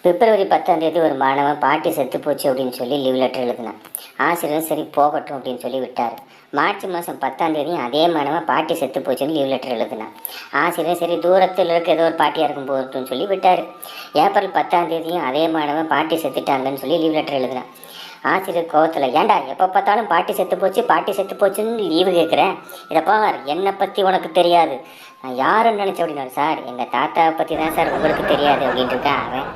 பிப்ரவரி 10 ஒரு மாணவன் பாட்டி செத்து போச்சு அப்படின்னு சொல்லி லீவ் லெட்டர் எழுதினான். ஆசிரியர் சரி போகட்டும் அப்படின்னு சொல்லி விட்டார். மார்ச் மாதம் 10 அதே மாணவன் பாட்டி செத்து போச்சுன்னு லீவ் லெட்டர் எழுதினான். ஆசிரியர் சரி தூரத்தில் இருக்க ஏதோ ஒரு பாட்டியாக இருக்கும் போகட்டும்னு சொல்லி விட்டார். ஏப்ரல் 10 அதே மாணவன் பாட்டி செத்துட்டாங்கன்னு சொல்லி லீவ் லெட்டர் எழுதினான். ஆசிரியர் கோவத்தில், ஏன்டா எப்போ பார்த்தாலும் பாட்டி செத்து போச்சுன்னு லீவு கேட்குறேன், இதை பார், என்னை பற்றி உனக்கு தெரியாது, நான் யாருன்னு நினச்சேன் அப்படின்னாரு. சார் எங்கள் தாத்தாவை பற்றி தான் சார் உங்களுக்கு தெரியாது அப்படின்ட்டு இருக்கான் அவன்.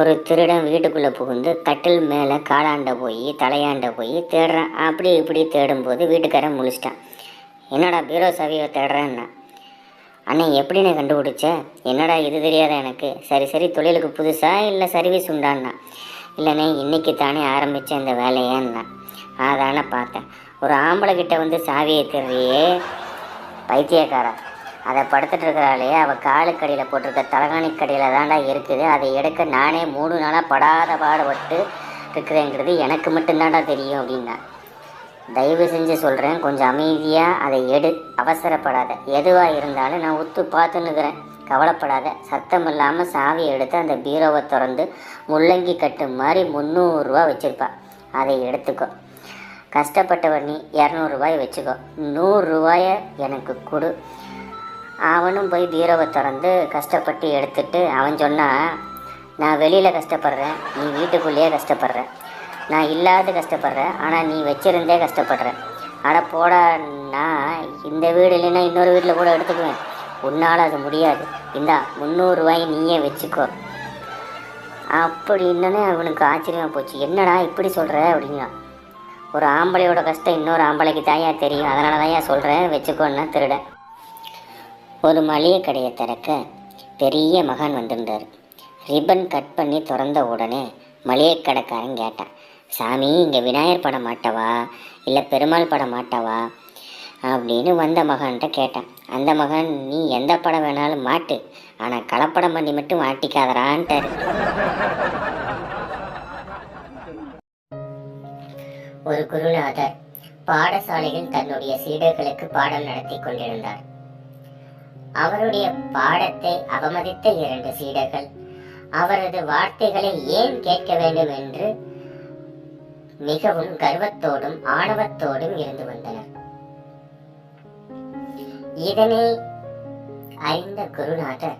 ஒரு திருடன் வீட்டுக்குள்ளே புகுந்து கட்டில் மேலே காலாண்ட போய் தலையாண்ட போய் தேடுறான். அப்படி இப்படி தேடும்போது வீட்டுக்காரன் முழிச்சிட்டான். என்னடா பீரோ சாவியை தேடுறேன்னா. அண்ணன் எப்படின்னு கண்டுபிடிச்ச? என்னடா இது தெரியாத எனக்கு. சரி தொழிலுக்கு புதுசாக இல்லை சர்வீஸ் உண்டான்னா. இல்லைண்ணே இன்னைக்கு தானே ஆரம்பித்த இந்த வேலையான்னா. அதானே பார்த்தேன். ஒரு ஆம்பளை கிட்ட வந்து சாவியை தேடுறியே பைத்தியக்காரா. அதை படுத்துட்டு இருக்கிறாளே அவள் காலுக்கடியில் போட்டிருக்க தலகாணி கடியில் தாண்டா இருக்குது. அதை எடுக்க நானே 3 நாளாக படாத பாடுபட்டு இருக்கிறேங்கிறது எனக்கு மட்டும்தாண்டா தெரியும் அப்படின்னா. தயவு செஞ்சு சொல்கிறேன், கொஞ்சம் அமைதியாக அதை எடு, அவசரப்படாத. எதுவாக இருந்தாலும் நான் உத்து பார்த்துன்னுக்கிறேன், கவலைப்படாத. சத்தம் இல்லாமல் சாவியை எடுத்து அந்த பீரோவை திறந்து முள்ளங்கி கட்டு மாதிரி 300 ரூபா வச்சுருப்பா. அதை எடுத்துக்கோ. கஷ்டப்பட்டவர் நீ 200 ரூபாய் வச்சுக்கோ. 100 ரூபாயை எனக்கு கொடு. அவனும் போய் பீரோவை திறந்து கஷ்டப்பட்டு எடுத்துட்டு அவன் சொன்னான், நான் வெளியில் கஷ்டப்படுறேன், நீ வீட்டுக்குள்ளேயே கஷ்டப்படுற. நான் இல்லாத கஷ்டப்படுறேன், ஆனால் நீ வச்சிருந்தே கஷ்டப்படுறேன். ஆனால் போடா, நான் இந்த வீடு இல்லைன்னா இன்னொரு வீட்டில் கூட எடுத்துக்குவேன். உன்னால் அது முடியாது. இந்தா 300 ரூபாயை நீயே வச்சுக்கோ. அப்படின்னே அவனுக்கு ஆச்சரியமாக போச்சு. என்னடா இப்படி சொல்கிற அப்படின்னா. ஒரு ஆம்பளையோட கஷ்டம் இன்னொரு ஆம்பளைக்கு தாயா தெரியும், அதனால தான் ஏன் சொல்கிறேன், வச்சுக்கோன்னா திருடன். ஒரு மளிகை கடையை திறக்க பெரிய மகான் வந்திருந்தார். ரிப்பன் கட் பண்ணி திறந்த உடனே மளிகை கடைக்காரன் கேட்டான், சாமி இங்கே விநாயகர் படம் மாட்டவா இல்லை பெருமாள் படம் மாட்டவா அப்படின்னு வந்த மகான்கிட்ட கேட்டான். அந்த மகான், நீ எந்த படம் வேணாலும் மாட்டு, ஆனால் கலப்படம் பண்ணி மட்டும் மாட்டிக்காதரான்ட்டார். ஒரு குருநாதர் பாடசாலையில் தன்னுடைய சீடர்களுக்கு பாடம் நடத்தி கொண்டிருந்தார். அவருடைய பாடத்தை அவமதித்த 2 சீடர்கள் அவரது வார்த்தைகளை ஏன் கேட்க வேண்டும் என்று மிகவும் கர்வத்தோடும் ஆணவத்தோடும் இருந்து வந்தனர். இதனை அறிந்த குருநாதர்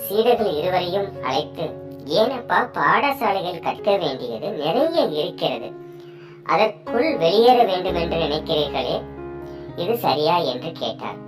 சீடர்கள் இருவரையும் அழைத்து, ஏனப்பா பாடசாலைகள் கற்க வேண்டியது நிறைய இருக்கிறது, அதற்குள் வெளியேற வேண்டும் என்று நினைக்கிறீர்களே, இது சரியா என்று கேட்டார்.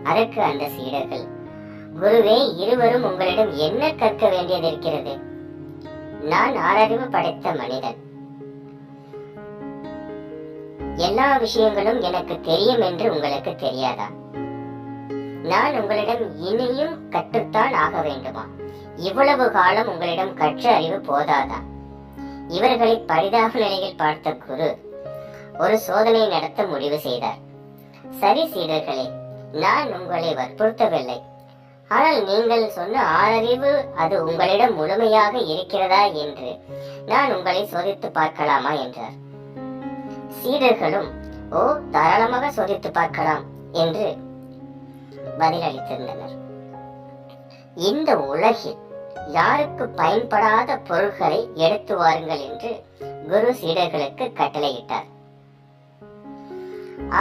அதற்கு அந்த சீடர்கள், குருவே, இருவரும் உங்களிடம் என்ன கற்க வேண்டியது இருக்கிறது? நான் ஆறறிவு படைத்த மனிதன், எல்லா விஷயங்களும் எனக்கு தெரியும் என்று உங்களுக்கு தெரியாதா? நான் உங்களிடம் இனியும் கற்றுத்தான் ஆக வேண்டுமா? இவ்வளவு காலம் உங்களிடம் கற்ற அறிவு போதாதா? இவர்களை பரிதாப நிலையில் பார்த்த குரு ஒரு சோதனை நடத்த முடிவு செய்தார். சரி சீடர்களே, நான் உங்களை வற்புறுத்தவில்லை, ஆனால் நீங்கள் சொன்ன ஆறறிவு அது உங்களிடம் முழுமையாக இருக்கிறதா என்று நான் உங்களை சோதித்து பார்க்கலாமா என்றார். சீடர்களும் ஓ, தாராளமாக சோதித்து பார்க்கலாம் என்று பதிலளித்திருந்தனர். இந்த உலகில் யாருக்கு பயன்படாத பொருட்களை எடுத்து வாருங்கள் என்று குரு சீடர்களுக்கு கட்டளையிட்டார்.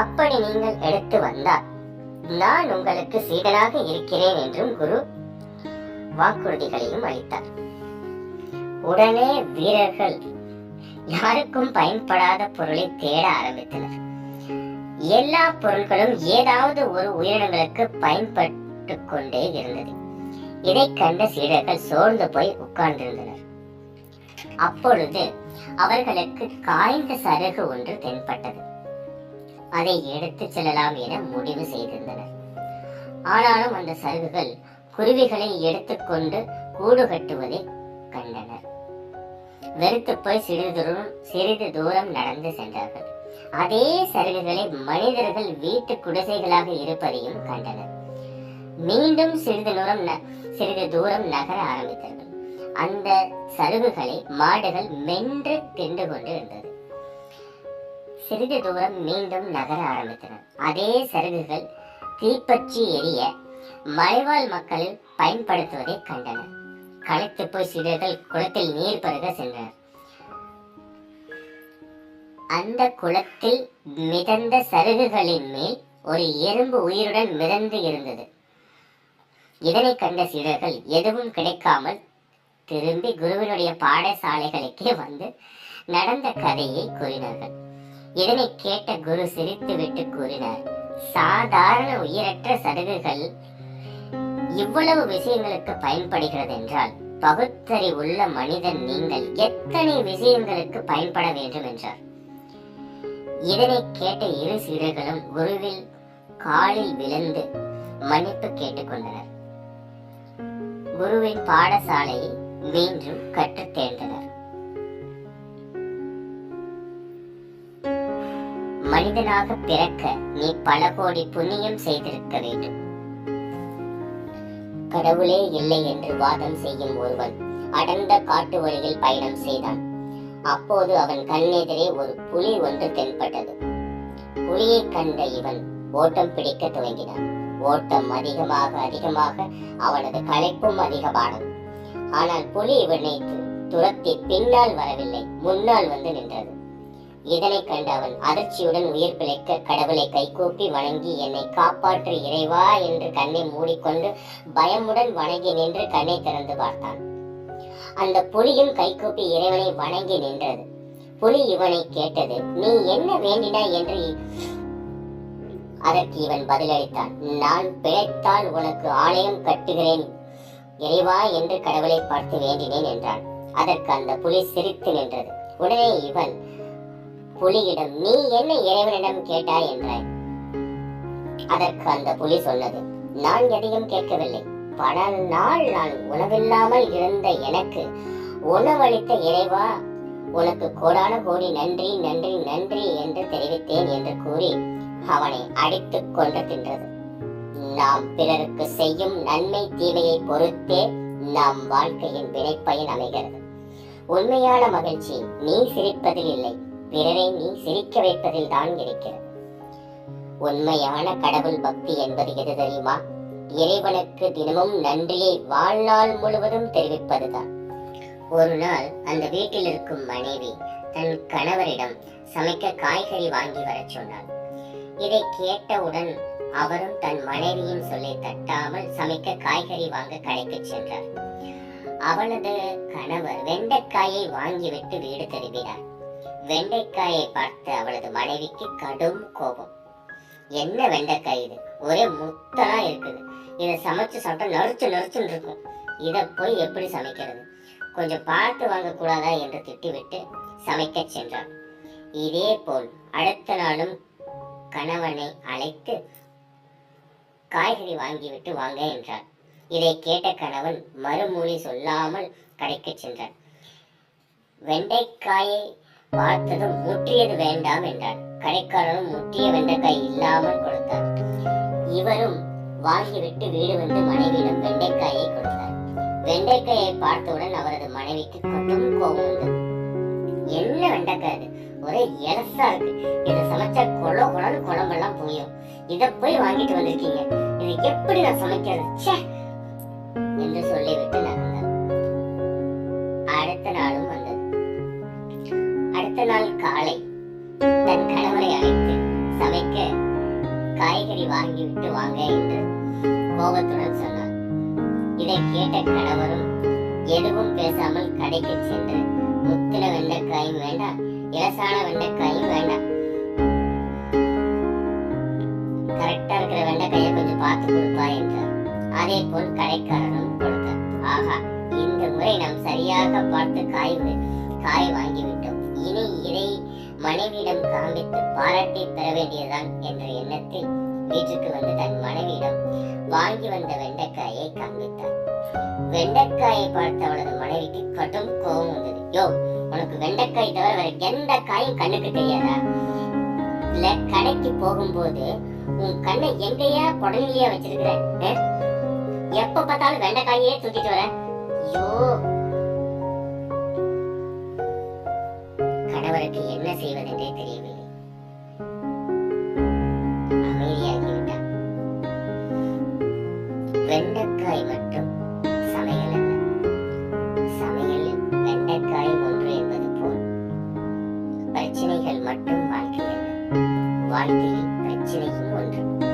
அப்படி நீங்கள் எடுத்து வந்தால் நான் உங்களுக்கு சீடனாக இருக்கிறேன் என்றும் குரு வாக்குறுதிகளையும் அளித்தார். உடனே வீரர்கள் யாருக்கும் பயன்படாத பொருளை தேட ஆரம்பித்தனர். எல்லா பொருட்களும் ஏதாவது ஒரு உயிரினங்களுக்கு பயன்பட்டு கொண்டே இருந்தது. இதை கண்ட சீடர்கள் சோர்ந்து போய் உட்கார்ந்திருந்தனர். அப்பொழுது அவர்களுக்கு காய்ந்த சருகு ஒன்று தென்பட்டது. அதை எடுத்து செல்லலாம் என முடிவு செய்திருந்தனர். ஆனாலும் அந்த சருகுகள் குருவிகளை எடுத்துக்கொண்டு கூடு கட்டுவதை கண்டனர். வெறுத்து போய் சிறிது தூரம் நடந்து சென்றார்கள். அதே சருகுகளை மனிதர்கள் வீட்டு குடிசைகளாக இருப்பதையும் கண்டனர். மீண்டும் சிறிது தூரம் நகர ஆரம்பித்தார்கள். அந்த சருகுகளை மாடுகள் மென்று தின்று கொண்டு இருந்தது. சிறிது தூரம் மீண்டும் நகர ஆரம்பித்தனர். அதே சருகுகள் தீப்பற்றி எரிய மலைவாழ் மக்கள் பயன்படுத்துவதை கண்டனர். களைத்து போய் சீடர்கள் குளத்தில் நீர் பருக சென்றனர். அந்த குளத்தில் மிதந்த சருகுகளின் மேல் ஒரு எறும்பு உயிருடன் மிதந்து இருந்தது. இதனை கண்ட சீடர்கள் எதுவும் கிடைக்காமல் திரும்பி குருவினுடைய பாடசாலைகளுக்கே வந்து நடந்த கதையை கூறினார்கள். இதனை கேட்ட குரு சிரித்துவிட்டு கூறினார், சாதாரண உயிரற்ற சருகுகள் இவ்வளவு விஷயங்களுக்கு பயன்படுகிறது என்றால் பகுத்தறிவுள்ள மனிதன் நீங்கள் எத்தனை விஷயங்களுக்கு பயன்பட வேண்டும் என்றார். இதனை கேட்ட இரு சீடர்களும் குருவில் காலில் விழுந்து மன்னிப்பு கேட்டுக்கொண்டனர். குருவின் பாடசாலையை மீண்டும் கற்றுத் தேர்ந்தனர். மனிதனாக பிறக்க நீ பல கோடி புண்ணியம் செய்திருக்க வேண்டும். கடவுளே இல்லை என்று வாதம் செய்யும் ஒருவன் அடர்ந்த காட்டு வழியில் பயணம் செய்தான். அப்போது அவன் கண்ணெதிரே ஒரு புலி ஒன்று தென்பட்டது. புலியை கண்ட இவன் ஓட்டம் பிடிக்க துவங்கினான். ஓட்டம் அதிகமாக அவனது களைப்பும் அதிகமானது. ஆனால் புலி இவனை துரத்தி பின்னால் வரவில்லை, முன்னால் வந்து நின்றது. இதனை கண்டு அவன் அதிர்ச்சியுடன் உயிர் பிழைக்க கடவுளை கைகூப்பி வணங்கி, என்னை காப்பாற்று இறைவா என்று கண்ணை மூடிக்கொண்டு பயமுடன் வணங்கி நின்று கண்ணை திறந்து பார்த்தான். அந்த புலியும் கைகூப்பி இறைவனை வணங்கி நின்றது. புலி இவனை கேட்டது, நீ என்ன வேண்டினாய் என்று. அதற்கு இவன் பதிலளித்தான், நான் பிழைத்தால் உனக்கு ஆலயம் கட்டுகிறேன் இறைவா என்று கடவுளை பார்த்து வேண்டினேன் என்றான். அதற்கு அந்த புலி சிரித்து நின்றது. உடனே இவன் புலியிடம், நீ என்ன இறைவனிடம் கேட்டாய் என்றாய். அதற்கு அந்த புலி சொன்னது, நான் எதையும் கேட்கவில்லை. பல நாள் நான் உணவில்லாமல் இருந்த எனக்கு உணவளித்த இறைவா, உனக்கு கோடான கோடி நன்றி நன்றி நன்றி என்று தெரிவித்தேன் என்று கூறி அவனை அடித்துக் கொண்டு தின்றது. நாம் பிறருக்கு செய்யும் நன்மை தீமையை பொறுத்தே நம் வாழ்க்கையின் வினைப்பயன் அமைகிறது. உண்மையான மகிழ்ச்சி நீ சிரிப்பதில் இல்லை, பிறரை நீ சிரிக்க வைப்பதில் தான் இருக்கிறது. உண்மையான கடவுள் பக்தி என்பது எது தெரியுமா? இறைவனுக்கு தினமும் நன்றியை வாழ்நாள் முழுவதும் தெரிவிப்பதுதான். ஒரு நாள் அந்த வீட்டில் இருக்கும் மனைவி தன் கணவரிடம் சமைக்க காய்கறி வாங்கி வர சொன்னாள். இதை கேட்டவுடன் அவரும் தன் மனைவியின் சொல்லை தட்டாமல் சமைக்க காய்கறி வாங்க கடைக்கு சென்றார். அவளது கணவர் வெண்டைக்காயை வாங்கிவிட்டு வீடு திரும்பினார். வெண்டைக்காயை பார்த்து அவளது மனைவிக்கு கடும் கோபம். என்ன வெண்டைக்காய் இது, ஒரே முத்தலா இருக்குது, இதை சமைச்சு சாப்பிட்டா நறுச்சுன்னு இருக்கும், இதை போய் எப்படி சமைக்கிறது, கொஞ்சம் பார்த்து வாங்க கூடாதா என்று திட்டிவிட்டு சமைக்க சென்றார். இதே போல் அடுத்த நாளும் கணவனை அழைத்து காய்கறி வாங்கிவிட்டு வாங்க என்றார். இதை கேட்ட கணவன் மறுமொழி சொல்லாமல் கடைக்கு சென்றார். வெண்டைக்காயை பார்த்ததும் முற்றியது வேண்டாம் என்றார். கடைக்காரரும் முற்றிய வெண்டைக்காய் இல்லாமல் கொடுத்தார். இவரும் வாங்கிவிட்டு வீடு வந்து மனைவியிடம் வெண்டைக்காயை கொடுத்தார். வெண்டைக்காயை பார்த்தவுடன் அவரது மனைவிக்கு கடும் கோபம் வந்தது. என்ன வெண்டைக்காய், ஒரே எலசா இருக்கு, இதை சமைச்சா கொலன்னு குழம்பெல்லாம் போயும், இதை போய் வாங்கிட்டு வந்திருக்கீங்க, இது எப்படி நான் சமைக்கிறது என்று சொல்லிவிட்டு நடந்தார். அடுத்த நாளும் வந்தது. அடுத்த நாள் காலை தன் கணவரை அழைத்து சமைக்க காய்கறி வாங்கிவிட்டு வாங்க என்று கோபத்துடன் சொன்னார். இதை கேட்ட கணவரும் எதுவும் பேசாமல் கடைக்கு சென்று முத்தின வெண்டைக்காயும் வேண்டாம், இலசான வெண்டைக்காயும் வேண்டாம், கரெக்டா இருக்கிற வெண்டைக்காயை கொஞ்சம் பார்த்து கொடுப்பா என்றார். அதே போல் கடைக்காரரும் கொடுத்தார். ஆகா, இந்த முறை நாம் சரியாக பார்த்து காய் வாங்கிவிட்டோம், இனி இதை மனைவியிடம் காண்பித்து பாராட்டி பெற வேண்டியதுதான் என்ற எண்ணத்தில் வீட்டுக்கு வந்து தன் மனைவியிடம் வாங்கி வந்த வெண்டைக்காயை காண்பித்தார். வெண்டைக்காயை பார்த்த அவளது மனைவிக்கு கடும் கோபம் வந்தது. யோ, உனக்கு வெண்டைக்காய் தவிர வேற எந்த காயும் கண்ணுக்கு தெரியாதா? இல்ல கடைக்கு போகும்போது உன் கண்ணை எங்கேயா புடலையா வச்சிருக்கிற? எப்ப பார்த்தாலும் வெண்டைக்காயே தூக்கிட்டு வர. ஐயோ! கணவருக்கு என்ன செய்வதென்றே தெரியவில்லை. அமைதியாகிவிட்டார். வெண்டைக்காய் மட்டும் சமையல் அல்ல, சமையலில் வெண்டைக்காய் ஒன்று என்பது போல் பிரச்சனைகள் மட்டும் வாழ்க்கை அல்ல, வாழ்க்கையில் பிரச்சனையும் ஒன்று.